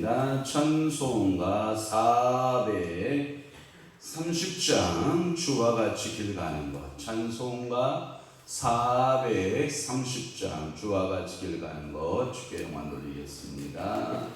하겠습니다. 찬송가 430장 주와 같이 길 가는 것. 찬송가 430장 주와 같이 길 가는 것. 주께 영광 돌리겠습니다.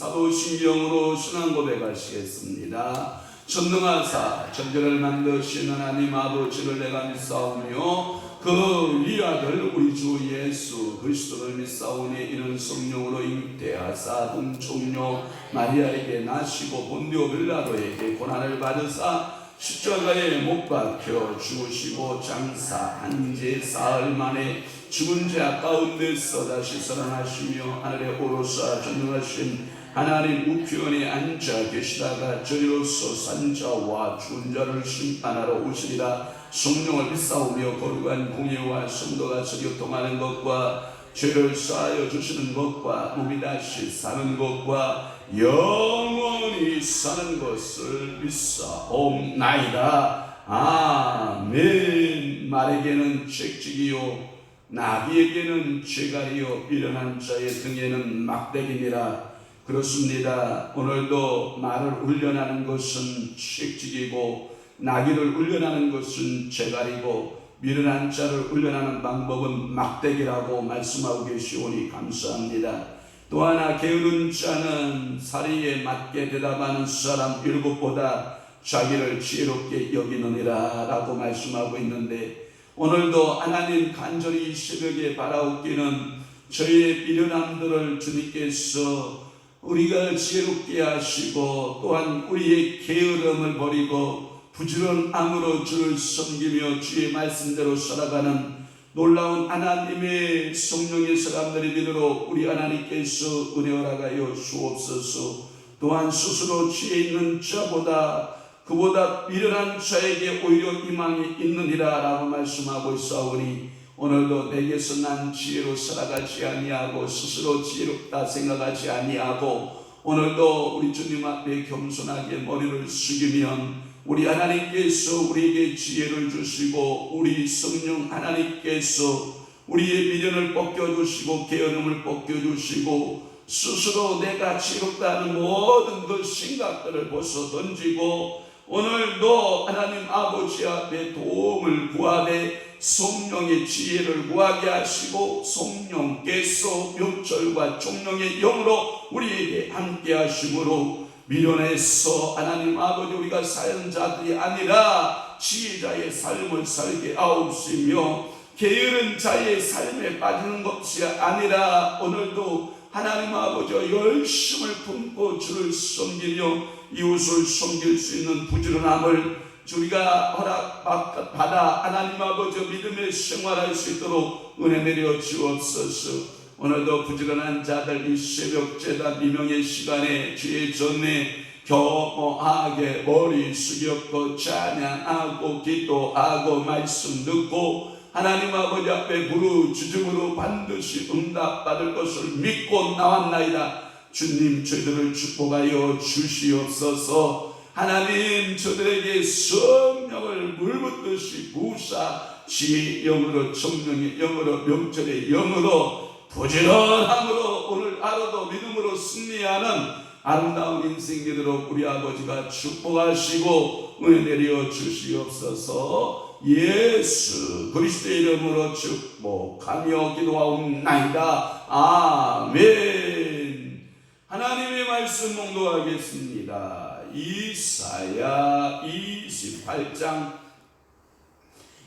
사도신경으로 신앙 고백하시겠습니다. 전능하사 천지를 만드신 하나님 아버지를 내가 믿사오며 그 위아들 우리 주 예수 그리스도를 믿사오니 이는 성령으로 잉태하사 동총녀 마리아에게 나시고 본디오 빌라도에게 고난을 받으사 십자가에 못 박혀 죽으시고 장사한 지 사흘 만에 죽은 자 가운데서 다시 살아나시며 하늘에 오르사 전능하신 하나님 우편에 앉아 계시다가 저리로서 산자와 죽은 자를 심판하러 오시리라. 성령을 믿사오며 거룩한 공예와 성도가 교통하는 것과 죄를 사하여 주시는 것과 몸이 다시 사는 것과 영원히 사는 것을 믿사옵나이다. 아멘. 말에게는 책직이요 나귀에게는 쇠갈이요 미련한 자의 등에는 막대기니라. 그렇습니다. 오늘도 말을 훈련하는 것은 책직이고 나귀를 훈련하는 것은 쇠갈이고 미련한 자를 훈련하는 방법은 막대기라고 말씀하고 계시오니 감사합니다. 또 하나 게으른 자는 사리에 맞게 대답하는 사람 7보다 자기를 지혜롭게 여기느니라 라고 말씀하고 있는데, 오늘도 하나님 간절히 이 새벽에 바라옵기는 저희의 미련함들을 주님께서 우리가 지혜롭게 하시고 또한 우리의 게으름을 버리고 부지런함으로 주를 섬기며 주의 말씀대로 살아가는 놀라운 하나님의 성령의 사람들이 되도록 우리 하나님께서 은혜 허락하여 주옵소서. 또한 스스로 지혜 있는 자보다 그보다 미련한 자에게 오히려 희망이 있느니라 라고 말씀하고 있사오니 오늘도 내게서 난 지혜로 살아가지 아니하고 스스로 지혜롭다 생각하지 아니하고 오늘도 우리 주님 앞에 겸손하게 머리를 숙이면 우리 하나님께서 우리에게 지혜를 주시고 우리 성령 하나님께서 우리의 미련을 벗겨주시고 게으름을 벗겨주시고 스스로 내가 지혜롭다는 모든 그 생각들을 벗어 던지고 오늘도 하나님 아버지 앞에 도움을 구하되 성령의 지혜를 구하게 하시고 성령께서 명철과 총령의 영으로 우리에게 함께 하심으로 미련에서 하나님 아버지 우리가 사연자들이 아니라 지혜자의 삶을 살게 하옵시며 게으른 자의 삶에 빠지는 것이 아니라 오늘도 하나님 아버지와 열심을 품고 주를 섬기며 이웃을 섬길 수 있는 부지런함을 우리가 허락받아 하나님 아버지 믿음의 생활할 수 있도록 은혜 내려 주옵소서. 오늘도 부지런한 자들 이 새벽 제단 미명의 시간에 주의 전에 겸허하게 머리 숙였고 찬양하고 기도하고 말씀 듣고 하나님 아버지 앞에 부르짖음으로 반드시 응답받을 것을 믿고 나왔나이다. 주님 저희들을 축복하여 주시옵소서. 하나님 저들에게 성령을 물붓듯이 부으사 지혜의 영으로 청령의 영으로 명철의 영으로 부지런함으로 오늘 하루도 믿음으로 승리하는 아름다운 인생 되도록 우리 아버지가 축복하시고 은혜 내려 주시옵소서. 예수 그리스도의 이름으로 축복하며 기도하옵나이다. 아멘. 하나님의 말씀 봉독하겠습니다. 이사야 28장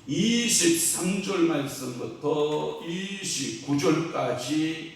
23절 말씀부터 29절까지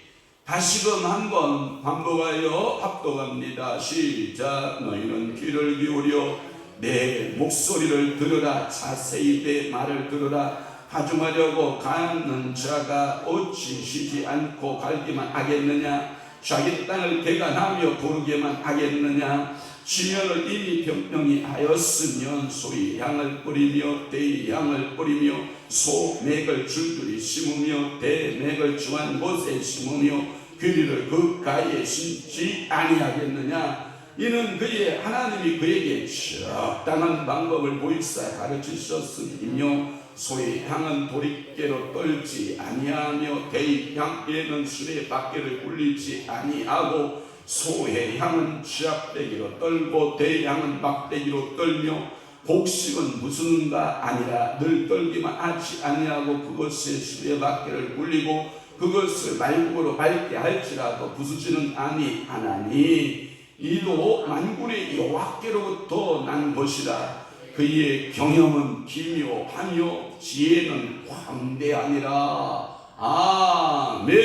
다시금 한번 반복하여 합독합니다. 시작. 너희는 귀를 기울여 내 목소리를 들으라. 자세히 내 말을 들으라. 하중하려고 가는 자가 어찌 쉬지 않고 갈기만 하겠느냐. 자기 땅을 개간하며 고르게만 하겠느냐. 지면을 이미 변명히 하였으면 소의 향을 뿌리며 대의 향을 뿌리며 소맥을 줄줄이 심으며 대맥을 중한 곳에 심으며 귀리를 그 가에 심지 아니하겠느냐. 이는 그의 하나님이 그에게 적당한 방법을 보이사 가르치셨으며 소의 향은 도리깨로 떨지 아니하며 대의 향에는 수레 바퀴를 굴리지 아니하고 소의 향은 쥐압대기로 떨고 대의 향은 막대기로 떨며 곡식은 무슨가 아니라 늘 떨기만 하지 아니하고 그것의 수레 바퀴를 굴리고 그것을 말국으로 밟게 할지라도 부수지는 아니하나니 이도 만군의 여호와께로부터 난 것이라. 그의 경영은 기묘하며 지혜는 광대하니라. 아멘.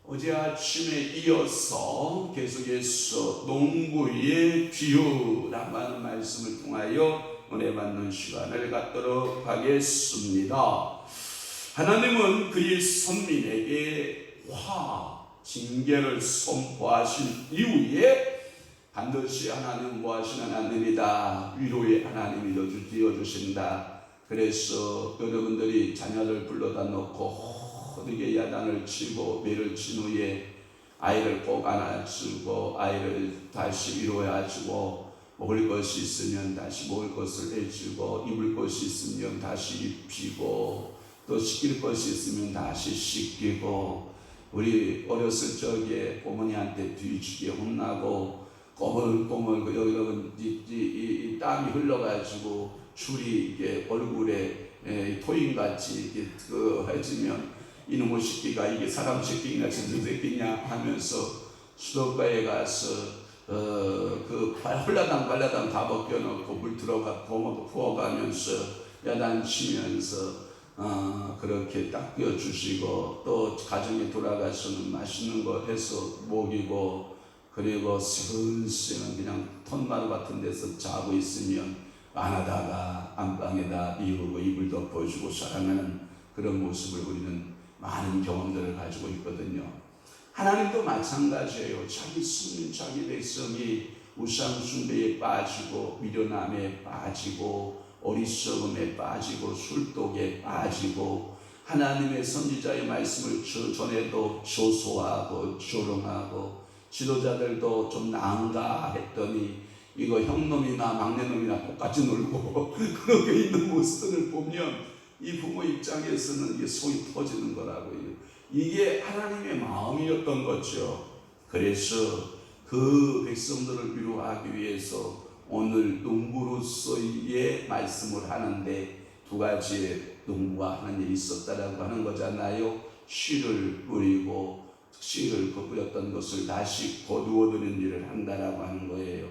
어제 아침에 이어서 계속해서 농구의 비유라는 말씀을 통하여 은혜 받는 시간을 갖도록 하겠습니다. 하나님은 그의 선민에게 징계를 선포하신 이후에 반드시 하나님은 뭐하신 하나님이다. 위로의 하나님이 되어주신다. 그래서 여러분들이 자녀를 불러다 놓고 호되게 야단을 치고 매를 친 후에 아이를 꼭 안아주고 아이를 다시 위로해주고 먹을 것이 있으면 다시 먹을 것을 해주고 입을 것이 있으면 다시 입히고 또 씻길 것이 있으면 다시 씻기고 우리 어렸을 적에 어머니한테 뒤지게 혼나고 꼬물꼬물 여기는 이 땀이 흘러가지고 줄이 이게 얼굴에 토인같이 해지면 이놈의 새끼가 이게 사람 새끼인가 진짜 새끼냐 하면서 수도가에 가서 그 홀라당 다 벗겨놓고 물 들어가 부어가면서 야단치면서 그렇게 닦여주시고 또 가정에 돌아가서는 맛있는 거 해서 먹이고 그리고 슬슬 그냥 턴마루 같은 데서 자고 있으면 안하다가 안방에다 이우고 이불 덮어주고 사랑하는 그런 모습을 우리는 많은 경험들을 가지고 있거든요. 하나님도 마찬가지예요. 자기 스님 자기 백성이 우상 숭배에 빠지고 미련함에 빠지고 어리석음에 빠지고 술독에 빠지고 하나님의 선지자의 말씀을 전해도 조소하고 조롱하고 지도자들도 좀 나은가 했더니 이거 형놈이나 막내놈이나 똑같이 놀고 그렇게 있는 모습들을 보면 이 부모 입장에서는 이게 속이 터지는 거라고요. 이게 하나님의 마음이었던 거죠. 그래서 그 백성들을 위로하기 위해서 오늘 농부로서의 말씀을 하는데 두 가지의 농부가 하는 일이 있었다라고 하는 거잖아요. 씨를 뿌리고 씨를 뿌렸던 것을 다시 거두어드는 일을 한다라고 하는 거예요.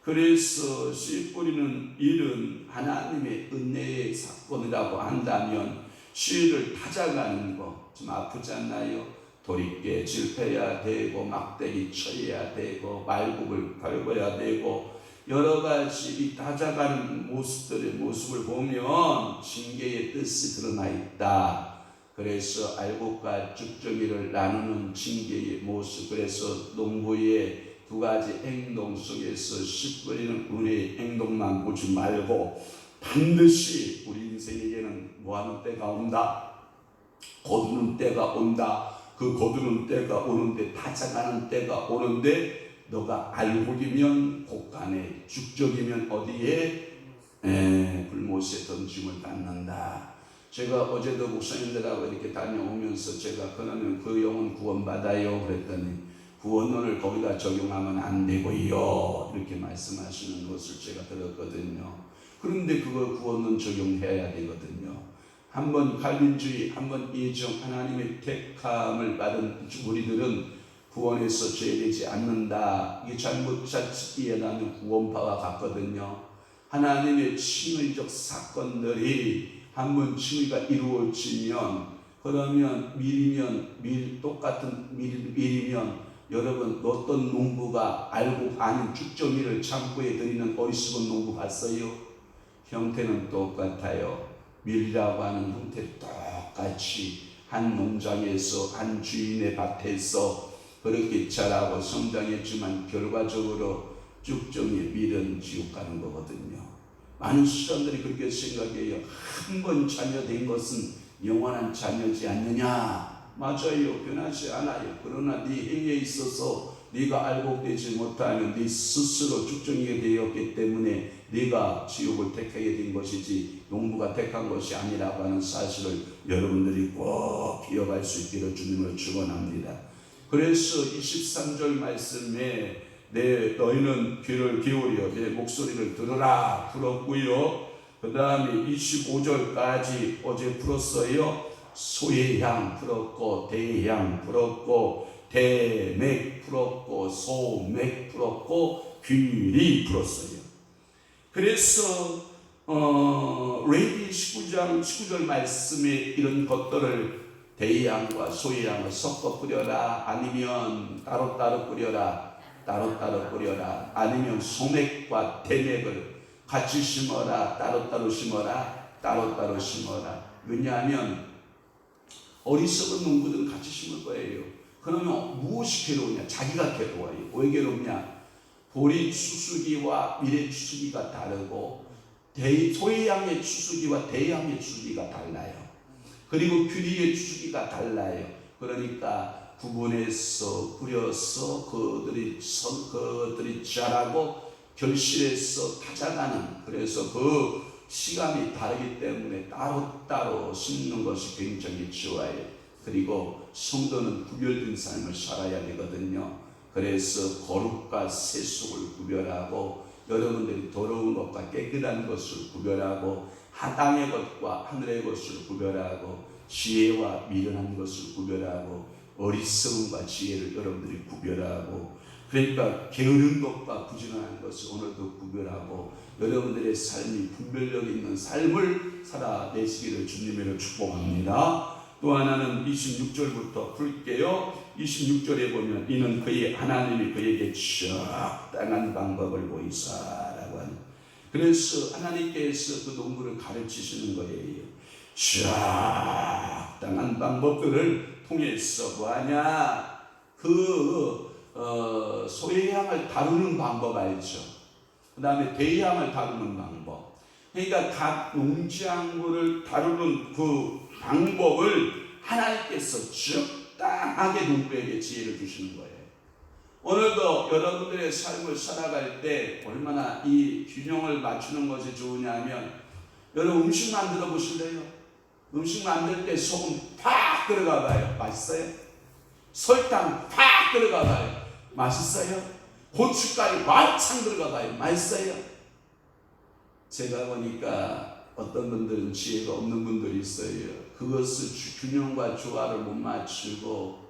그래서 씨 뿌리는 일은 하나님의 은혜의 사건이라고 한다면 씨를 찾아가는 거 좀 아프지 않나요? 돌이켜 질패야 되고 막대기 쳐야 되고 말굽을 밟아야 되고 여러 가지 이 찾아가는 모습을 보면 징계의 뜻이 드러나 있다. 그래서 알곡과 쭉정이를 나누는 징계의 모습. 그래서 농부의 두 가지 행동 속에서 씨 뿌리는 우리의 행동만 보지 말고 반드시 우리 인생에게는 뭐하는 때가 온다. 거두는 때가 온다. 그 거두는 때가 오는데 찾아가는 때가 오는데 너가 알곡이면 곳간에 죽적이면 어디에 불못에 던짐을 받는다. 제가 어제도 목사님들하고 이렇게 다녀오면서 제가 그러면 그 영혼 구원받아요 그랬더니 구원론을 거기다 적용하면 안 되고요 이렇게 말씀하시는 것을 제가 들었거든요. 그런데 그거 구원론 적용해야 되거든요. 한번 칼빈주의, 한번 예정, 하나님의 택함을 받은 우리들은 구원에서 죄되지 않는다. 이게 잘못 이해하면 구원파와 같거든요. 하나님의 칭의적 사건들이 한번 칭의가 이루어지면 그러면 밀이면 여러분 어떤 농부가 알고 아닌 쭉정이를 창고에 들이는 어리석은 농부 봤어요? 형태는 똑같아요. 밀이라고 하는 형태 똑같이 한 농장에서 한 주인의 밭에서 그렇게 자라고 성장했지만 결과적으로 쭉정이 밀은 지옥 가는 거거든요. 많은 사람들이 그렇게 생각해요. 한 번 자녀된 것은 영원한 자녀지 않느냐. 맞아요. 변하지 않아요. 그러나 네 행위에 있어서 네가 알곡되지 못하면 네 스스로 쭉정이게 되었기 때문에 네가 지옥을 택하게 된 것이지 농부가 택한 것이 아니라고 하는 사실을 여러분들이 꼭 기억할 수 있기를 주님을 축원합니다. 그래서 23절 말씀에 너희는 귀를 기울여 내 목소리를 들으라 풀었고요. 그 다음에 25절까지 어제 풀었어요. 소해향 풀었고 대향 풀었고 대맥 풀었고 소맥 풀었고 귀리 풀었어요. 그래서 레위기 19절 말씀에 이런 것들을 대향과 소해향을 섞어 뿌려라. 아니면 따로따로 뿌려라. 따로따로 뿌려라. 아니면 소맥과 대맥을 같이 심어라. 따로따로 심어라. 따로따로 심어라. 왜냐하면 어리석은 농부들은 같이 심을 거예요. 그러면 무엇이 괴로우냐? 자기가 괴로워요. 왜 괴롭냐? 보리 추수기와 미래 추수기가 다르고 소해향의 추수기와 대향의 추수기가 달라요. 그리고 귀리의 추수기가 달라요. 그러니까 구분해서 뿌려서 그들이 자라고 결실해서 찾아가는, 그래서 그 시간이 다르기 때문에 따로따로 심는 것이 굉장히 좋아요. 그리고 성도는 구별된 삶을 살아야 되거든요. 그래서 거룩과 세속을 구별하고 여러분들이 더러운 것과 깨끗한 것을 구별하고 하당의 것과 하늘의 것을 구별하고 지혜와 미련한 것을 구별하고 어리석음과 지혜를 여러분들이 구별하고, 그러니까 게으른 것과 부지런한 것을 오늘도 구별하고 여러분들의 삶이 분별력 있는 삶을 살아내시기를 주님으로 축복합니다. 또 하나는 26절부터 풀게요. 26절에 보면 이는 그의 하나님이 그에게 적당한 방법을 보이사라고 하는, 그래서 하나님께서 그 농부를 가르치시는 거예요. 적당한 방법들을 통해서 뭐하냐, 소해향을 다루는 방법 알죠? 그 다음에 대향을 다루는 방법, 그러니까 각 농지양물을 다루는 그 방법을 하나님께서 적당하게 농부에게 지혜를 주시는 거예요. 오늘도 여러분들의 삶을 살아갈 때 얼마나 이 균형을 맞추는 것이 좋으냐면, 여러분 음식 만들어 보실래요? 음식 만들 때 소금 팍 들어가 봐요. 맛있어요? 설탕 팍 들어가 봐요. 맛있어요? 고춧가루 왕창 들어가 봐요. 맛있어요? 제가 보니까 어떤 분들은 지혜가 없는 분들이 있어요. 그것을 균형과 조화를 못 맞추고,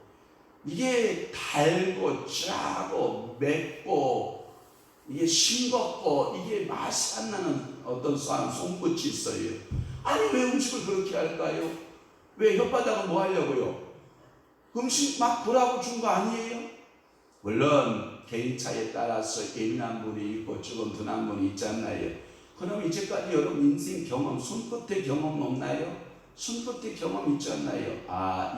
이게 달고 짜고 맵고 이게 싱겁고 이게 맛이 안 나는 어떤 사람 손끝이 있어요. 아니 왜 음식을 그렇게 할까요? 왜 혓바닥은 뭐 하려고요? 음식 막 보라고 준 거 아니에요? 물론 개인차에 따라서 예민한 분이 있고 조금 둔한 분이 있지 않나요? 그럼 이제까지 여러분 인생 경험, 손끝의 경험 없나요? 손끝의 경험 있지 않나요?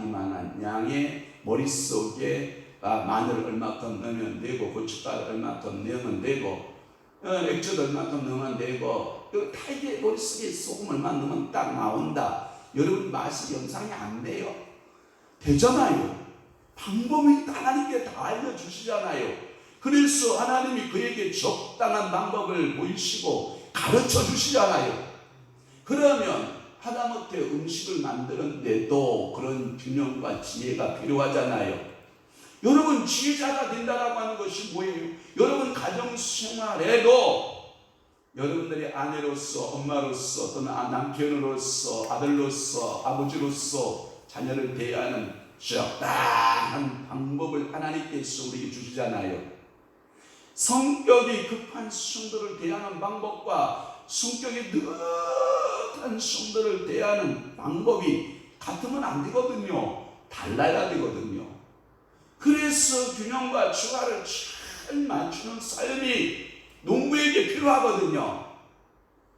이만한 양의 머릿속에 마늘 얼마큼 넣으면 되고, 고춧가루 얼마큼 넣으면 되고, 액젓 얼마큼 넣으면 되고, 다 이게 머릿속에 소금 얼마 넣으면 딱 나온다. 여러분 맛이 영상이 안 돼요? 되잖아요. 방법이 하나님께 다 알려주시잖아요. 그래서 하나님이 그에게 적당한 방법을 보이시고 가르쳐 주시잖아요. 그러면 하다못해 음식을 만드는데도 그런 균형과 지혜가 필요하잖아요. 여러분 지혜자가 된다라고 하는 것이 뭐예요? 여러분 가정생활에도 여러분들이 아내로서, 엄마로서, 또는 남편으로서, 아들로서, 아버지로서 자녀를 대하는 적당한 방법을 하나님께서 우리에게 주시잖아요. 성격이 급한 성도를 대하는 방법과 성격이 느긋한 성도를 대하는 방법이 같으면 안 되거든요. 달라야 되거든요. 그래서 균형과 조화를 잘 맞추는 삶이 농부에게 필요하거든요.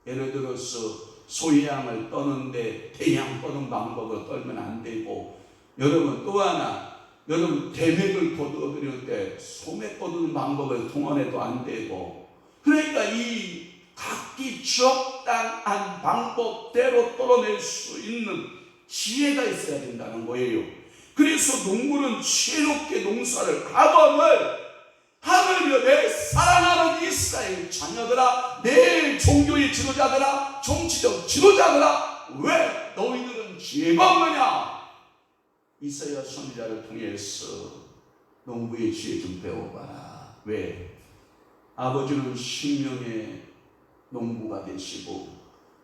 예를 들어서 소양을 떠는데 대양 떠는 방법을 떨면 안 되고, 여러분 또 하나, 여러분 대맥을 거두어들일 때 소맥 거두는 방법을 동원해도 안 되고, 그러니까 이 각기 적당한 방법대로 떨어낼 수 있는 지혜가 있어야 된다는 거예요. 그래서 농부는 지혜롭게 농사를 하물며 내 사랑하는 이스라엘 자녀들아, 내 종교의 지도자들아, 정치적 지도자들아, 왜 너희들은 지혜가 없느냐? 이사야 선지자를 통해서 농부의 지혜 좀 배워봐라. 왜? 아버지는 생명의 농부가 되시고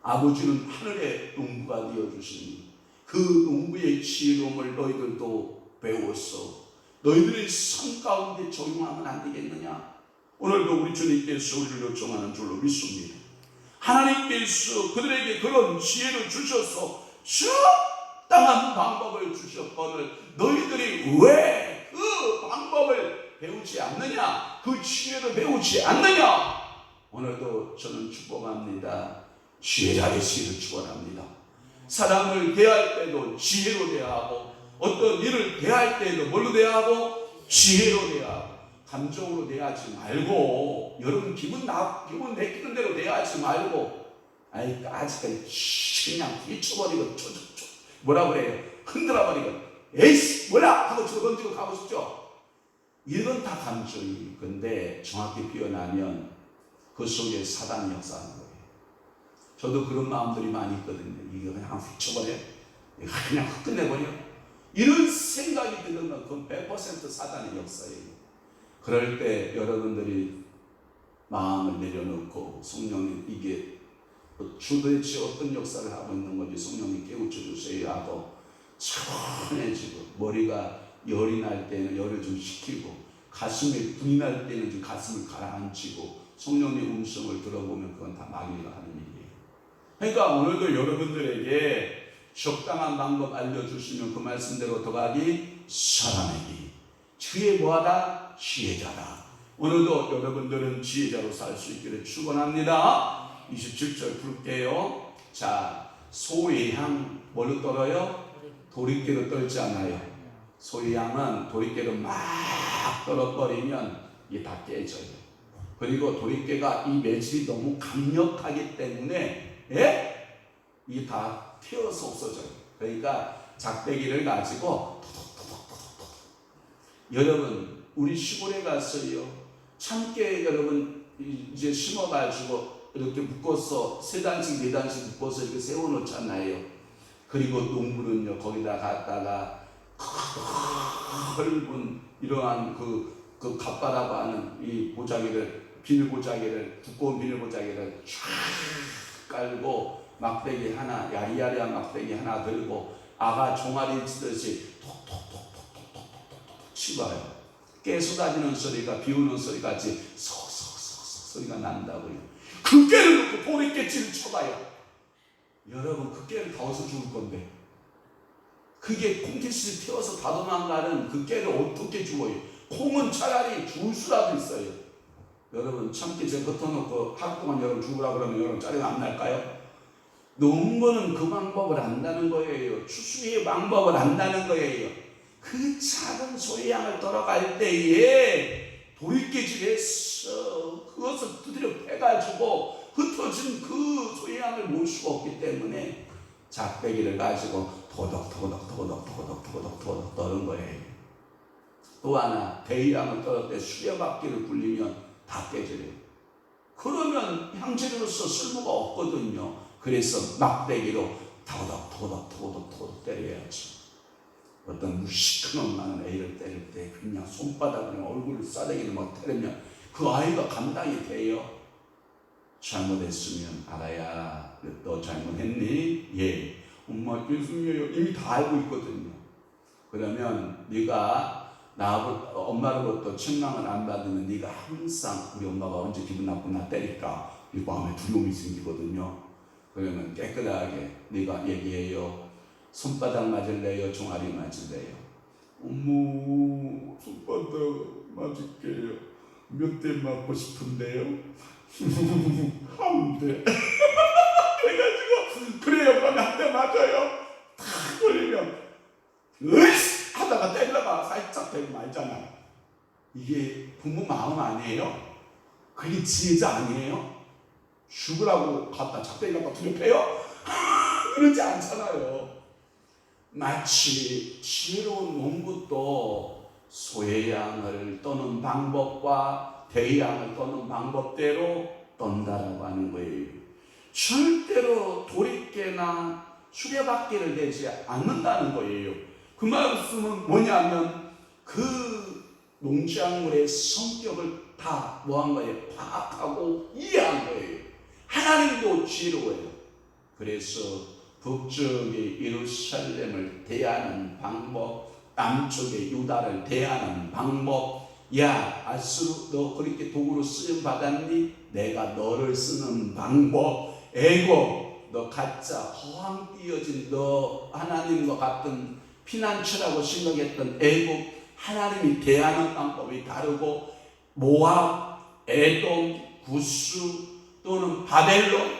아버지는 하늘의 농부가 되어주시니 그 농부의 지혜로움을 너희들도 배웠어. 너희들의 삶 가운데 적용하면 안 되겠느냐? 오늘도 우리 주님께서 우리를 요청하는 줄로 믿습니다. 하나님께서 그들에게 그런 지혜를 주셔서 적당한 방법을 주셨거늘 너희들이 왜 그 방법을 배우지 않느냐? 그 지혜를 배우지 않느냐? 오늘도 저는 축복합니다. 지혜자의 지혜를 축원합니다. 사람을 대할 때도 지혜로 대하고, 어떤 일을 대할 때도 뭘로 대하고? 지혜로 대하고. 감정으로 대하지 말고, 여러분 기분 내키는 대로 대하지 말고, 아직까지 그냥 휘쳐버리고 뭐라 그래요? 흔들어버리고 에이씨 뭐야 하고 던지고 가고 싶죠. 이건 다 감정이. 근데 정확히 표현하면 그 속에 사단이 역사하는 거예요. 저도 그런 마음들이 많이 있거든요. 이거 그냥 휘쳐버려, 그냥 끝내버려, 이런 생각이 들면 그건 100% 사단의 역사예요. 그럴 때 여러분들이 마음을 내려놓고 성령님 이게 도대체 어떤 역사를 하고 있는 건지 성령님 깨우쳐 주세요 하고 차분해지고, 머리가 열이 날 때는 열을 좀 식히고, 가슴에 분이 날 때는 좀 가슴을 가라앉히고 성령의 음성을 들어보면 그건 다 마귀가 하는 일이에요. 그러니까 오늘도 여러분들에게 적당한 방법 알려주시면 그 말씀대로 더하기 사람에게 그의 뭐하다? 지혜자다. 오늘도 여러분들은 지혜자로 살 수 있기를 축원합니다. 27절 볼게요. 자, 소의 향 뭘로 떨어요? 도리깨로 떨지 않아요. 소의 향은 도리깨로 막 떨어버리면 이게 다 깨져요. 그리고 도리깨가 이 매질이 너무 강력하기 때문에 예? 이게 다 튀어서 없어져요. 그러니까 작대기를 가지고 여러분 우리 시골에 가서요 참깨 여러분 이제 심어가지고 이렇게 묶어서 세 단씩 네 단씩 묶어서 이렇게 세워놓잖아요. 그리고 농부는요 거기다 갖다가 넓은 이러한 그 갓바라고 하는 이 보자기를 비닐 보자기를 두꺼운 비닐 보자기를 쫙 깔고 막대기 하나 야리야리한 막대기 하나 들고 아가 종아리 치듯이 톡톡톡톡톡톡톡 치봐요. 깨 쏟아지는 소리가 비 오는 소리 같이 석석석석 소리가 난다고요. 그 깨를 놓고 보리깨치를 쳐봐요. 여러분 그 깨를 더워서 죽을 건데 그게 콩깃이 튀어서 다 도망가는 그 깨를 어떻게 죽어요? 콩은 차라리 죽을 수라도 있어요. 여러분 참깨 제가 걷어놓고 하루 동안 여러분 죽으라 그러면 여러분 짜리가 안 날까요? 농부는 그 방법을 안다는 거예요. 추수의 방법을 안다는 거예요. 그 작은 소양을 떨어갈 때에 도리깨질에서 그것을 두드려 패가지고 흩어진 그 소양을 몰 수가 없기 때문에 작대기를 가지고 토덕토덕 떠는 거예요. 또 하나 대양을 떨을 때 수레바퀴를 굴리면 다 깨져요. 그러면 향재료로서 쓸모가 없거든요. 그래서 막대기로 토덕토덕 때려야지. 어떤 무시큰 엄마는 애를 때릴 때 그냥 손바닥으로 얼굴을 싸대기를 막 때리면 그 아이가 감당이 돼요? 잘못했으면 알아야 너 잘못했니? 예. 엄마 죄송해요. 이미 다 알고 있거든요. 그러면 네가 엄마로부터 책망을 안 받으면 네가 항상 우리 엄마가 언제 기분 나쁘면 나 때릴까 이 마음에 두려움이 생기거든요. 그러면 깨끗하게 네가 얘기해요. 손바닥 맞을래요? 종아리 맞을래요? 어머 손바닥 맞을게요. 몇 대 맞고 싶은데요? 한 대. 그래가지고 그래요. 그러면 한 대 맞아요. 탁 걸리면 으이씨 하다가 때리다가 살짝 때리고 말잖아. 이게 부모 마음 아니에요? 그게 지혜자 아니에요? 죽으라고 갖다 작대기 갖다 두렵해요? 그러지 않잖아요. 마치 지혜로운 농부도 소해양을 떠는 방법과 대양을 떠는 방법대로 떤다라고 하는 거예요. 절대로 도리깨나 수레바퀴를 대지 않는다는 거예요. 그 말씀은 뭐냐면 그 농작물의 성격을 다 뭐한 거예요? 파악하고 이해한 거예요. 하나님도 지혜로워요. 그래서 북쪽의 예루살렘을 대하는 방법, 남쪽의 유다를 대하는 방법, 야 아수르 너 그렇게 도구로 쓰임 받았니? 내가 너를 쓰는 방법, 애고 너 가짜 허황 띄어진 너 하나님과 같은 피난처라고 생각했던 애국 하나님이 대하는 방법이 다르고 모압, 에돔, 구스 또는 바벨론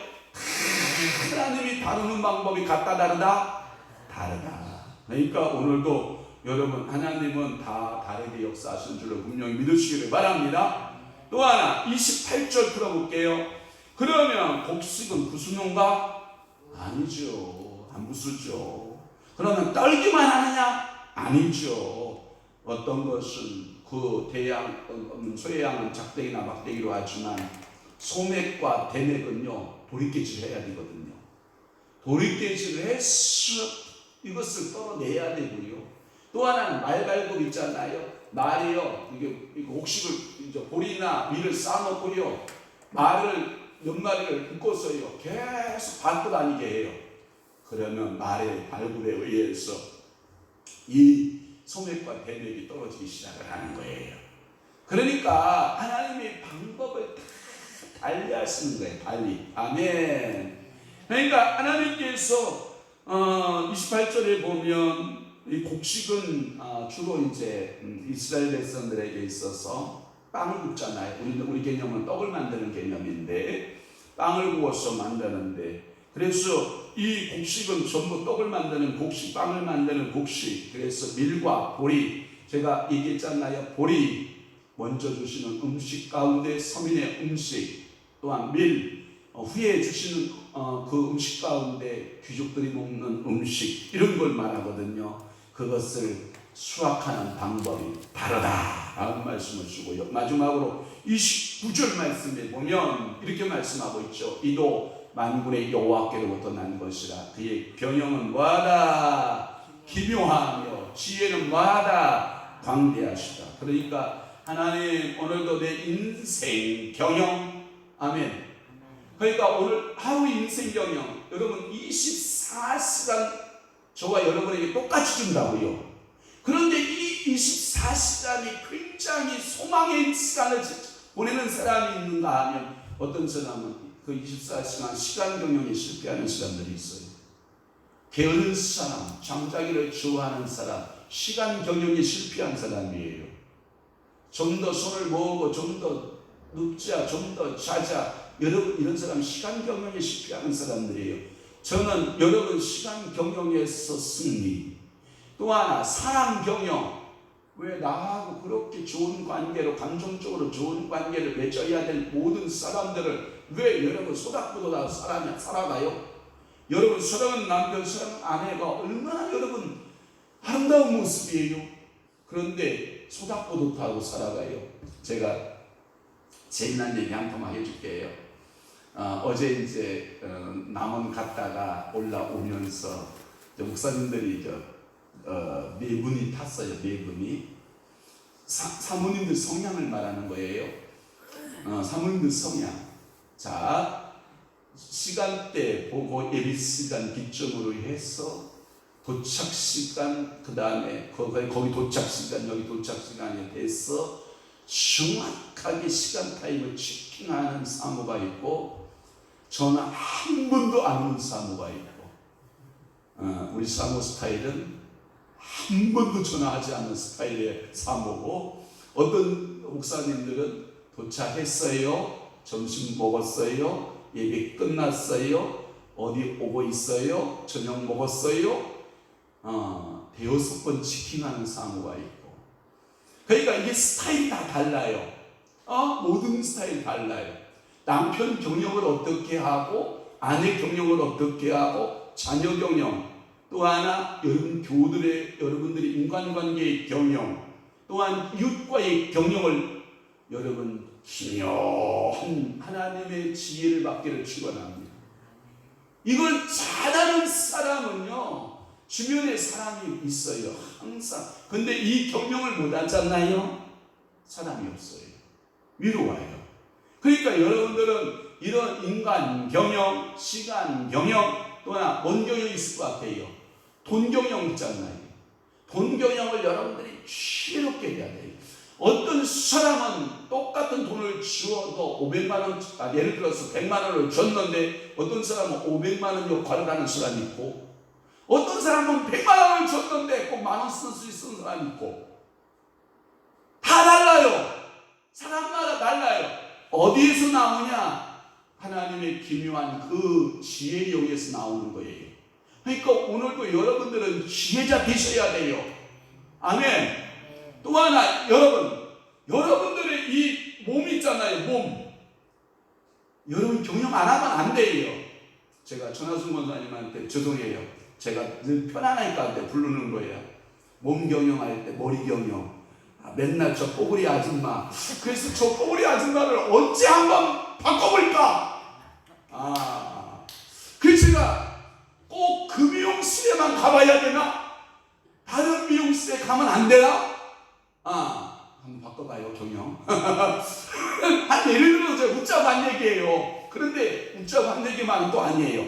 하나님이 다루는 방법이 같다 다르다? 다르다. 그러니까 오늘도 여러분 하나님은 다 다르게 역사하신 줄로 분명히 믿으시기를 바랍니다. 또 하나 28절 풀어볼게요. 그러면 곡식은 부수는가? 아니죠. 안 부수죠. 그러면 떨기만 하느냐? 아니죠. 어떤 것은 그 대양, 소해양은 작대기나 막대기로 하지만 소맥과 대맥은요 도리깨질을 해야 되거든요. 도리깨질을 해서 이것을 떨어내야 되고요. 또 하나는 말발굽 있잖아요. 말이요 이게 곡식을 이제 보리나 밀을 쌓아놓고요 말을 몇 마리를 묶어서요 계속 밟고 다니게 해요. 그러면 말의 발굽에 의해서 이 소맥과 대맥이 떨어지기 시작을 하는 거예요. 그러니까 하나님의 방법을 다 달리 하시는 거예요. 달리. 아멘. 그러니까 하나님께서 28절에 보면 이 곡식은 주로 이제 이스라엘 백성들에게 있어서 빵을 굽잖아요. 우리 개념은 떡을 만드는 개념인데 빵을 구워서 만드는데 그래서 이 곡식은 전부 떡을 만드는 곡식, 빵을 만드는 곡식. 그래서 밀과 보리 제가 얘기했잖아요. 보리 먼저 주시는 음식 가운데 서민의 음식 또한 밀 후에 주시는 그 음식 가운데 귀족들이 먹는 음식 이런 걸 말하거든요. 그것을 수확하는 방법이 다르다라는 말씀을 주고요. 마지막으로 29절 말씀에 보면 이렇게 말씀하고 있죠. 이도 만군의 여호와께로부터 난 것이라. 그의 경영은 뭐하다? 기묘하며 지혜는 뭐하다? 광대하시다. 그러니까 하나님 오늘도 내 인생 경영, 아멘. 그러니까 오늘 하루 인생 경영 여러분 24시간 저와 여러분에게 똑같이 준다고요. 그런데 이 24시간이 굉장히 소망의 시간을 보내는 사람이 있는가 하면 어떤 사람은 그 24시간 시간 경영에 실패하는 사람들이 있어요. 게으른 사람, 잠자기를 좋아하는 사람, 시간 경영에 실패한 사람이에요. 좀 더 손을 모으고 좀 더 눕자, 좀 더 자자. 여러분 이런 사람 시간 경영에 실패하는 사람들이에요. 저는 여러분 시간 경영에서 승리, 또 하나 사람 경영, 왜 나하고 그렇게 좋은 관계로 감정적으로 좋은 관계를 맺어야 될 모든 사람들을 왜 여러분 소닥보다 살아가요? 여러분 사랑하는 남편 사랑하는 아내가 얼마나 여러분 아름다운 모습이에요. 그런데 소닥보듯하고 살아가요. 제가 재미난 얘기 한 통만 해줄게요. 어제 이제 남원 갔다가 올라오면서 목사님들이 네 분이 탔어요. 네 분이 사모님들 성향을 말하는 거예요. 사모님들 성향. 자, 시간대 보고 예비 시간 기점으로 해서 도착 시간, 그 다음에 거기 도착 시간, 여기 도착 시간에 대해서 정확하게 시간 타임을 체킹하는 사모가 있고, 전화 한 번도 안 오는 사모가 있고, 우리 사모 스타일은 한 번도 전화하지 않는 스타일의 사모고, 어떤 목사님들은 도착했어요, 점심 먹었어요, 예배 끝났어요, 어디 오고 있어요, 저녁 먹었어요, 대여섯 번 치킨하는 사모가 있고. 그러니까 이게 스타일이 다 달라요. 모든 스타일이 달라요. 남편 경영을 어떻게 하고, 아내 경영을 어떻게 하고, 자녀 경영, 또 하나 여러분들의 인간관계의 경영, 또한 이웃과의 경영을 여러분 기묘한 하나님의 지혜를 받기를 축원합니다. 이걸 잘하는 사람은요, 주변에 사람이 있어요. 항상. 근데 이 경영을 못 하잖아요. 사람이 없어요. 위로 와요. 그러니까 여러분들은 이런 인간 경영, 시간 경영, 또나 뭔 경영이 있을 것 같아요. 돈 경영 있잖아요. 돈 경영을 여러분들이 지혜롭게 해야 돼요. 어떤 사람은 똑같은 돈을 주어도 500만 원, 예를 들어서 100만 원을 줬는데 어떤 사람은 500만 원 역할을 하는 사람이 있고, 어떤 사람은 100만 원을 줬는데 꼭 만 원 쓸 수 있는 사람이 있고, 다 달라요. 사람마다 달라요. 어디에서 나오냐? 하나님의 기묘한 그 지혜의 영에서 나오는 거예요. 그러니까 오늘도 여러분들은 지혜자 되셔야 돼요. 아멘. 또 하나, 여러분들의 이 몸 있잖아요. 몸. 여러분 경영 안 하면 안 돼요. 제가 전하순 권사님한테 죄송해요. 제가 늘 편안하니까 부르는 거예요. 몸 경영할 때 머리 경영. 맨날 저 뽀글이 아줌마. 그래서 저 뽀글이 아줌마를 언제 한번 바꿔볼까? 그래서 제가 꼭 그 미용실에만 가봐야 되나? 다른 미용실에 가면 안 되나? 한번 바꿔봐요, 경영. 예를 들어서 제가 웃자고 한 얘기예요. 그런데 웃자고 한 얘기만은 또 아니에요.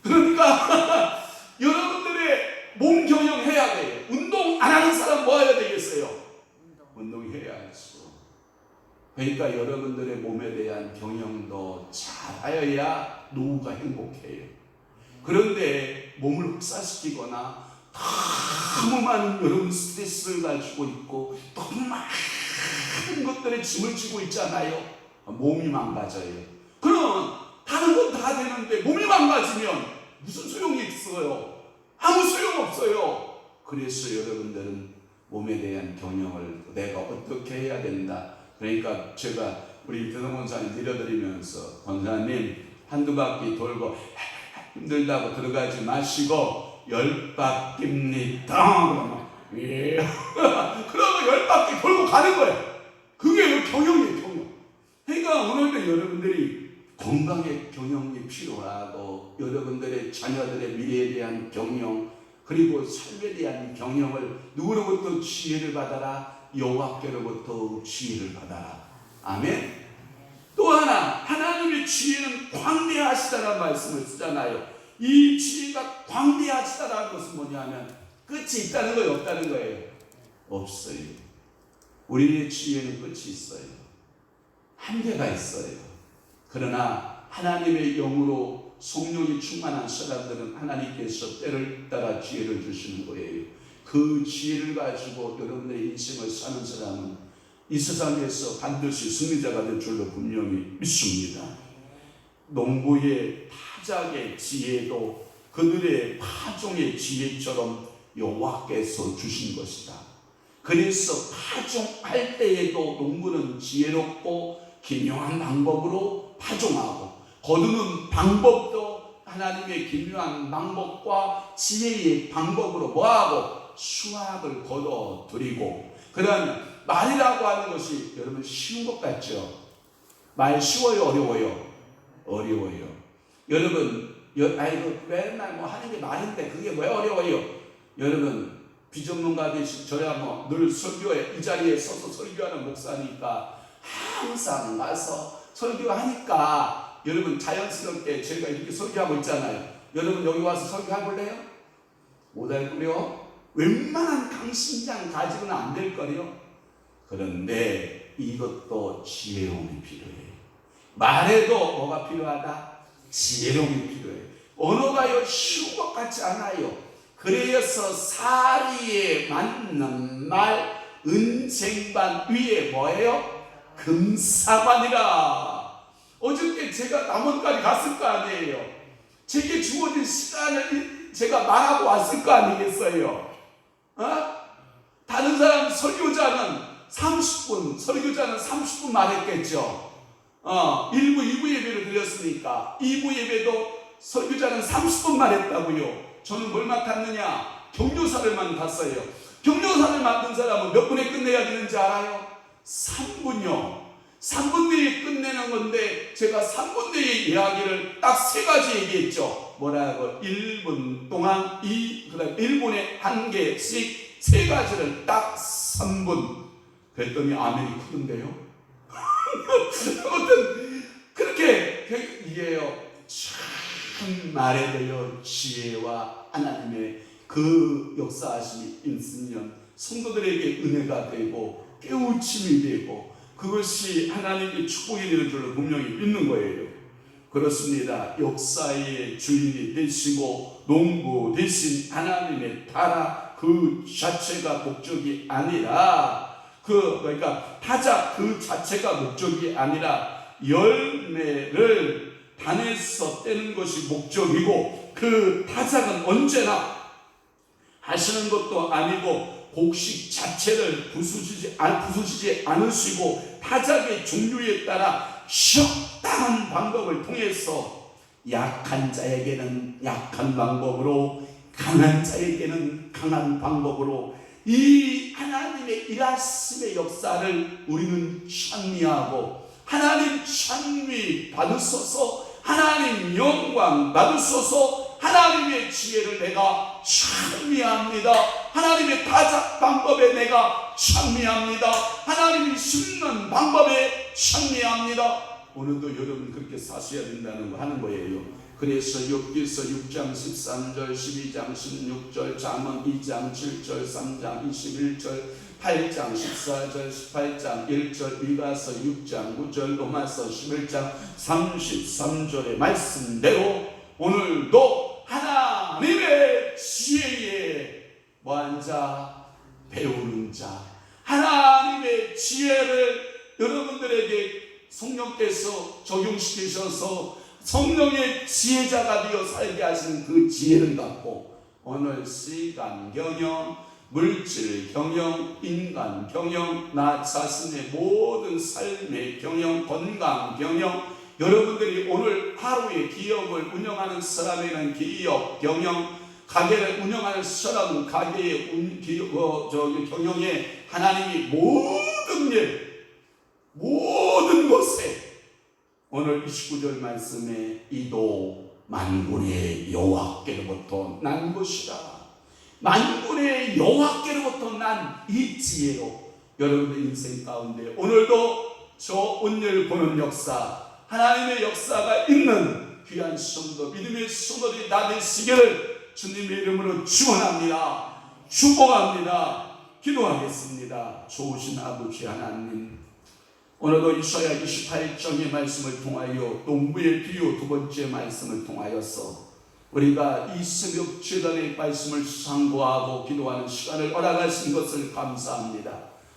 그러니까 여러분들의 몸 경영해야 돼요. 운동 안 하는 사람 뭐 해야 되겠어요? 운동해야죠. 그러니까 여러분들의 몸에 대한 경영도 잘 하여야 노후가 행복해요. 그런데 몸을 흑사시키거나 너무 많은 여러분 스트레스를 가지고 있고 너무 많은 것들에 짐을 지고 있잖아요. 몸이 망가져요. 그럼 다른 건 다 되는데 몸이 망가지면 무슨 소용이 있어요? 아무 소용 없어요. 그래서 여러분들은 몸에 대한 경영을 내가 어떻게 해야 된다. 그러니까 제가 우리 대성 권사님 드려드리면서, 권사님 한두 바퀴 돌고 힘들다고 들어가지 마시고 10바퀴입니다. 그러면 예. 그러면 10바퀴 돌고 가는 거예요. 그게 경영이에요, 경영. 그러니까 오늘도 여러분들이 건강의 경영이 필요하고 여러분들의 자녀들의 미래에 대한 경영 그리고 삶에 대한 경영을 누구로부터 지혜를 받아라? 여호와께로부터 지혜를 받아라. 아멘. 또 하나 하나님의 지혜는 광대하시다라는 말씀을 쓰잖아요. 이 지혜가 광대하시다라는 것은 뭐냐면 끝이 있다는 거예요, 없다는 거예요? 없어요. 우리의 지혜는 끝이 있어요. 한계가 있어요. 그러나 하나님의 영으로 성령이 충만한 사람들은 하나님께서 때를 따라 지혜를 주시는 거예요. 그 지혜를 가지고 여러분의 인생을 사는 사람은 이 세상에서 반드시 승리자가 될 줄로 분명히 믿습니다. 농부의 타작의 지혜도 그들의 파종의 지혜처럼 여호와께서 주신 것이다. 그래서 파종할 때에도 농부는 지혜롭고 기묘한 방법으로 파종하고 거두는 방법도 하나님의 기묘한 방법과 지혜의 방법으로 뭐하고 수확을 거둬들이고, 그러면 말이라고 하는 것이 여러분 쉬운 것 같죠? 말 쉬워요, 어려워요? 어려워요. 여러분 아이고 맨날 뭐 하는 게 말인데 그게 왜 어려워요? 여러분 비전문가들이 저야 뭐 늘 설교에 이 자리에 서서 설교하는 목사니까 항상 가서 설교하니까 여러분 자연스럽게 제가 이렇게 설교하고 있잖아요. 여러분 여기 와서 설교해볼래요? 못할 거요? 웬만한 강심장 가지고는 안 될 거요. 그런데 이것도 지혜로움이 필요해요. 말에도 뭐가 필요하다? 지혜로움이 필요해요. 언어가요 쉬운 것 같지 않아요. 그래서 사리에 맞는 말 은쟁반 위에 뭐예요? 금사관이라. 어저께 제가 남원까지 갔을 거 아니에요. 제게 주어진 시간을 제가 말하고 왔을 거 아니겠어요? 다른 사람 설교자는 30분, 설교자는 30분 말했겠죠. 1부, 2부 예배를 드렸으니까 2부 예배도 설교자는 30분 말했다고요. 저는 뭘 맡았느냐? 격려사를 맡았어요. 격려사를 맡은 사람은 몇 분에 끝내야 되는지 알아요? 3분요. 3분 내에 끝내는 건데 제가 3분 내의 이야기를 딱 3가지 얘기했죠. 뭐라고? 1분 동안 그다음 1분에 1개씩 3가지를 딱 3분. 그랬더니 아멘이 크던데요. 아무튼 그렇게 이게요 참 말에 대여 지혜와 하나님의 그 역사하심이 있으면 성도들에게 은혜가 되고 깨우침이 되고 그것이 하나님의 축복이 되는 줄로 분명히 믿는 거예요. 그렇습니다. 역사의 주인이 되시고 농부 되신 하나님의 타락 그 자체가 목적이 아니라 그러니까 타작 그 자체가 목적이 아니라 열매를 단에서 떼는 것이 목적이고 그 타작은 언제나 하시는 것도 아니고 곡식 자체를 부수시지 않으시고 타작의 종류에 따라 적당한 방법을 통해서 약한 자에게는 약한 방법으로 강한 자에게는 강한 방법으로 이 하나님의 일하심의 역사를 우리는 찬미하고 하나님 찬미 받으소서 하나님 영광 받으소서 하나님의 지혜를 내가 찬미합니다. 하나님의 타작 방법에 내가 찬미합니다. 하나님이 심는 방법에 찬미합니다. 오늘도 여러분 그렇게 사셔야 된다는 거 하는 거예요. 그래서 욥기서 6장 13절 12장 16절 잠언 2장 7절 3장 21절 8장 14절 18장 1절 미가서 6장 9절 로마서 11장 33절의 말씀대로 오늘도 하나님의 지혜에 뭐한 자? 배우는 자. 하나님의 지혜를 여러분들에게 성령께서 적용시키셔서 성령의 지혜자가 되어 살게 하시는 그 지혜를 갖고 오늘 시간 경영, 물질 경영, 인간 경영, 나 자신의 모든 삶의 경영, 건강 경영 여러분들이 오늘 하루에 기업을 운영하는 사람에는 기업, 경영, 가게를 운영하는 사람은 가게의 경영에 하나님이 모든 일, 모든 것에 오늘 29절 말씀에 이도 만군의 여호와께로부터 난 것이다. 만군의 여호와께로부터 난 이 지혜로 여러분의 인생 가운데 오늘도 저 오늘 보는 역사, 하나님의 역사가 있는 귀한 성도, 믿음의 성도들이 다 되시기를 주님의 이름으로 축원합니다. 축복합니다. 기도하겠습니다. 좋으신 아버지 하나님, 오늘도 이사야 28장의 말씀을 통하여 농부의 비유 두 번째 말씀을 통하여서 우리가 이 새벽 제단의 말씀을 상고하고 기도하는 시간을 허락하신 것을 감사합니다.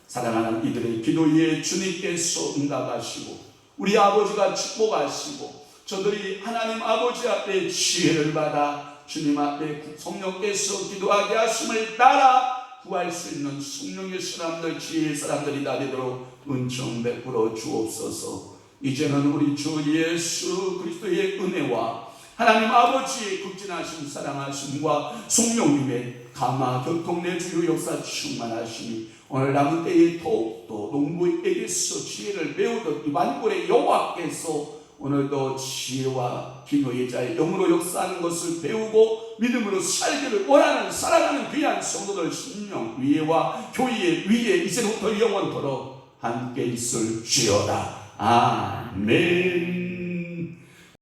사랑하는 이들의 기도에 주님께서 응답하시고 우리 아버지가 축복하시고 저들이 하나님 아버지 앞에 지혜를 받아 주님 앞에 성령께서 기도하게 하심을 따라 구할 수 있는 성령의 사람들, 지혜의 사람들이 다 되도록 은총 베풀어 주옵소서. 이제는 우리 주 예수 그리스도의 은혜와 하나님 아버지의 극진하신 사랑하심과 성령님의 감화 교통내 주요 역사 충만하심이 오늘 남은 때에 더욱더 농부에게서 지혜를 배우던 이 만군의 여호와께서 오늘도 지혜와 기도의 자의 영으로 역사하는 것을 배우고 믿음으로 살기를 원하는 살아가는 귀한 성도들 심령 위에와 교회의 위에 이제부터 영원토록 함께 있을지어다. 아멘.